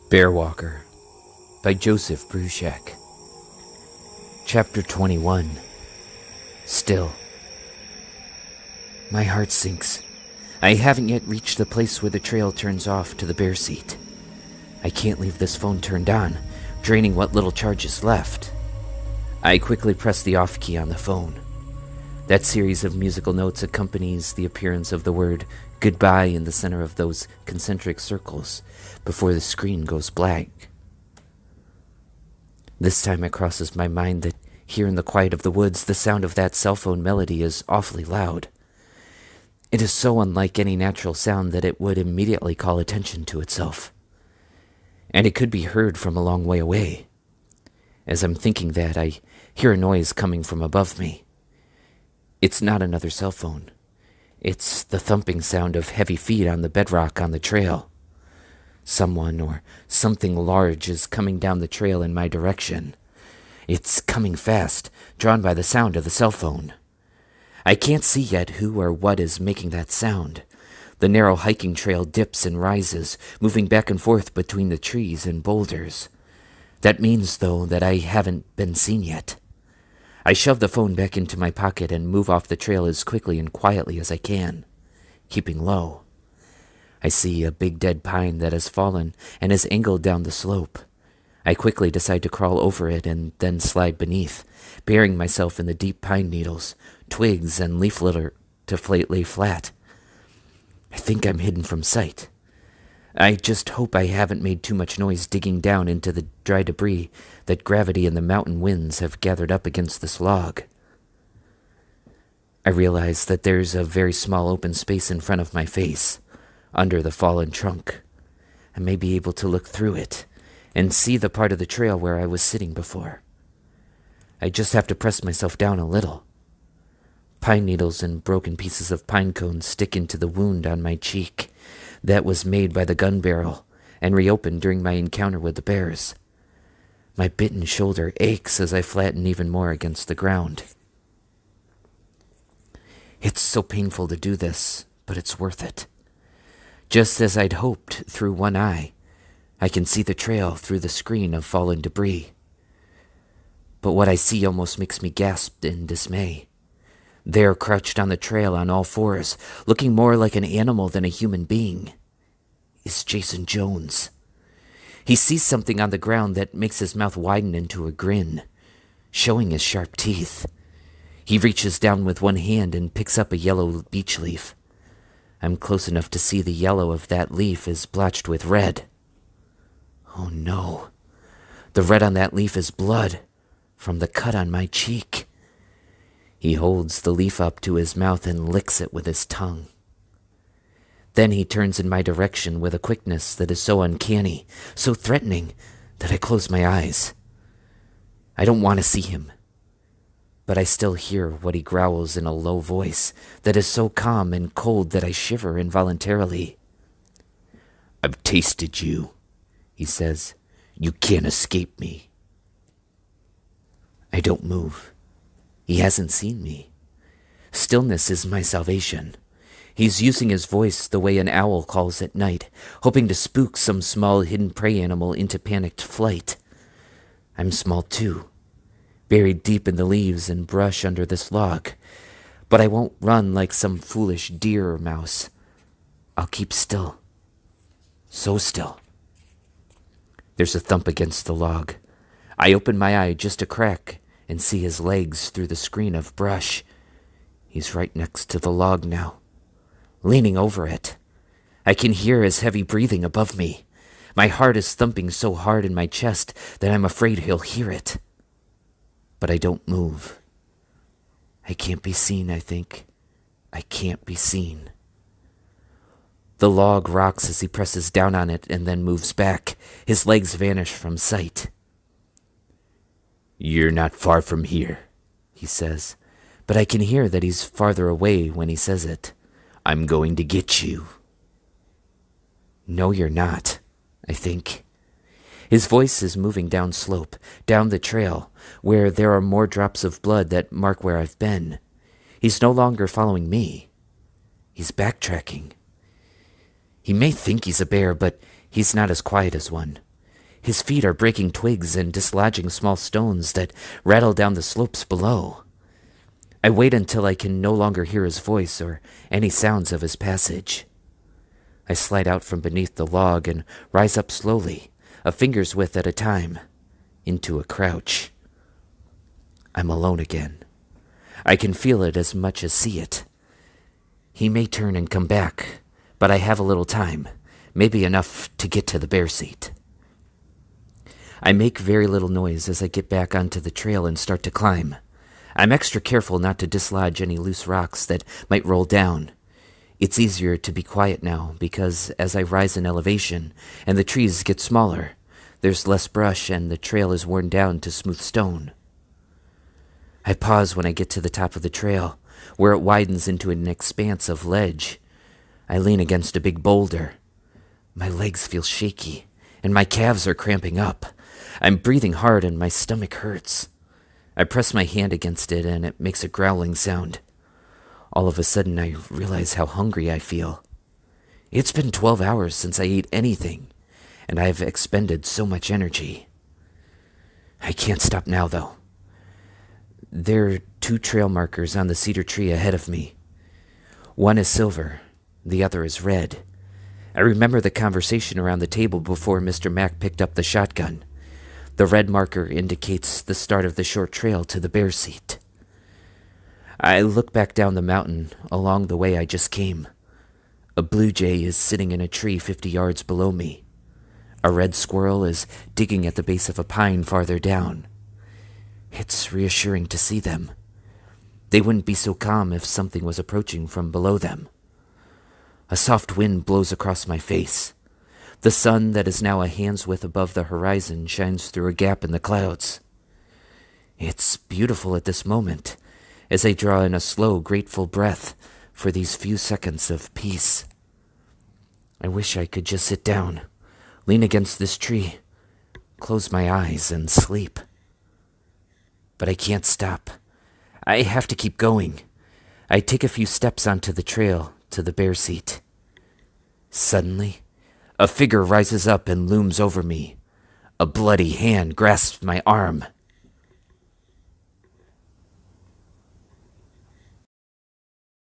Bearwalker by Joseph Bruchek. Chapter 21. Still. My heart sinks. I haven't yet reached the place where the trail turns off to the bear seat. I can't leave this phone turned on, draining what little charge is left. I quickly press the off key on the phone. That series of musical notes accompanies the appearance of the word goodbye in the center of those concentric circles before the screen goes blank. This time it crosses my mind that here in the quiet of the woods, the sound of that cell phone melody is awfully loud. It is so unlike any natural sound that it would immediately call attention to itself. And it could be heard from a long way away. As I'm thinking that, I hear a noise coming from above me. It's not another cell phone. It's the thumping sound of heavy feet on the bedrock on the trail. Someone or something large is coming down the trail in my direction. It's coming fast, drawn by the sound of the cell phone. I can't see yet who or what is making that sound. The narrow hiking trail dips and rises, moving back and forth between the trees and boulders. That means, though, that I haven't been seen yet. I shove the phone back into my pocket and move off the trail as quickly and quietly as I can, keeping low. I see a big dead pine that has fallen and is angled down the slope. I quickly decide to crawl over it and then slide beneath, burying myself in the deep pine needles, twigs, and leaf litter to lay flat. I think I'm hidden from sight. I just hope I haven't made too much noise digging down into the dry debris that gravity and the mountain winds have gathered up against this log. I realize that there's a very small open space in front of my face, under the fallen trunk. I may be able to look through it and see the part of the trail where I was sitting before. I just have to press myself down a little. Pine needles and broken pieces of pine cones stick into the wound on my cheek that was made by the gun barrel and reopened during my encounter with the bears. My bitten shoulder aches as I flatten even more against the ground. It's so painful to do this, but it's worth it. Just as I'd hoped, through one eye, I can see the trail through the screen of fallen debris. But what I see almost makes me gasp in dismay. There, crouched on the trail on all fours, looking more like an animal than a human being, is Jason Jones. He sees something on the ground that makes his mouth widen into a grin, showing his sharp teeth. He reaches down with one hand and picks up a yellow beech leaf. I'm close enough to see the yellow of that leaf is blotched with red. Oh no, the red on that leaf is blood from the cut on my cheek. He holds the leaf up to his mouth and licks it with his tongue. Then he turns in my direction with a quickness that is so uncanny, so threatening, that I close my eyes. I don't want to see him, but I still hear what he growls in a low voice that is so calm and cold that I shiver involuntarily. "I've tasted you," he says. "You can't escape me." I don't move. He hasn't seen me. Stillness is my salvation. He's using his voice the way an owl calls at night, hoping to spook some small hidden prey animal into panicked flight. I'm small too, buried deep in the leaves and brush under this log, but I won't run like some foolish deer or mouse. I'll keep still. So still. There's a thump against the log. I open my eye just a crack and see his legs through the screen of brush. He's right next to the log now, leaning over it. I can hear his heavy breathing above me. My heart is thumping so hard in my chest that I'm afraid he'll hear it. But I don't move. I can't be seen, I think. I can't be seen. The log rocks as he presses down on it and then moves back. His legs vanish from sight. "You're not far from here," he says, but I can hear that he's farther away when he says it. "I'm going to get you." "No, you're not," I think. His voice is moving down slope, down the trail, where there are more drops of blood that mark where I've been. He's no longer following me. He's backtracking. He may think he's a bear, but he's not as quiet as one. His feet are breaking twigs and dislodging small stones that rattle down the slopes below. I wait until I can no longer hear his voice or any sounds of his passage. I slide out from beneath the log and rise up slowly, a finger's width at a time, into a crouch. I'm alone again. I can feel it as much as see it. He may turn and come back, but I have a little time, maybe enough to get to the bear seat. I make very little noise as I get back onto the trail and start to climb. I'm extra careful not to dislodge any loose rocks that might roll down. It's easier to be quiet now because as I rise in elevation and the trees get smaller, there's less brush and the trail is worn down to smooth stone. I pause when I get to the top of the trail, where it widens into an expanse of ledge. I lean against a big boulder. My legs feel shaky, and my calves are cramping up. I'm breathing hard and my stomach hurts. I press my hand against it and it makes a growling sound. All of a sudden I realize how hungry I feel. It's been 12 hours since I ate anything, and I have expended so much energy. I can't stop now, though. There are 2 trail markers on the cedar tree ahead of me. One is silver, the other is red. I remember the conversation around the table before Mr. Mack picked up the shotgun. The red marker indicates the start of the short trail to the bear seat. I look back down the mountain along the way I just came. A blue jay is sitting in a tree 50 yards below me. A red squirrel is digging at the base of a pine farther down. It's reassuring to see them. They wouldn't be so calm if something was approaching from below them. A soft wind blows across my face. The sun that is now a hand's width above the horizon shines through a gap in the clouds. It's beautiful at this moment, as I draw in a slow, grateful breath for these few seconds of peace. I wish I could just sit down, lean against this tree, close my eyes, and sleep. But I can't stop. I have to keep going. I take a few steps onto the trail to the bear seat. Suddenly, a figure rises up and looms over me. A bloody hand grasps my arm.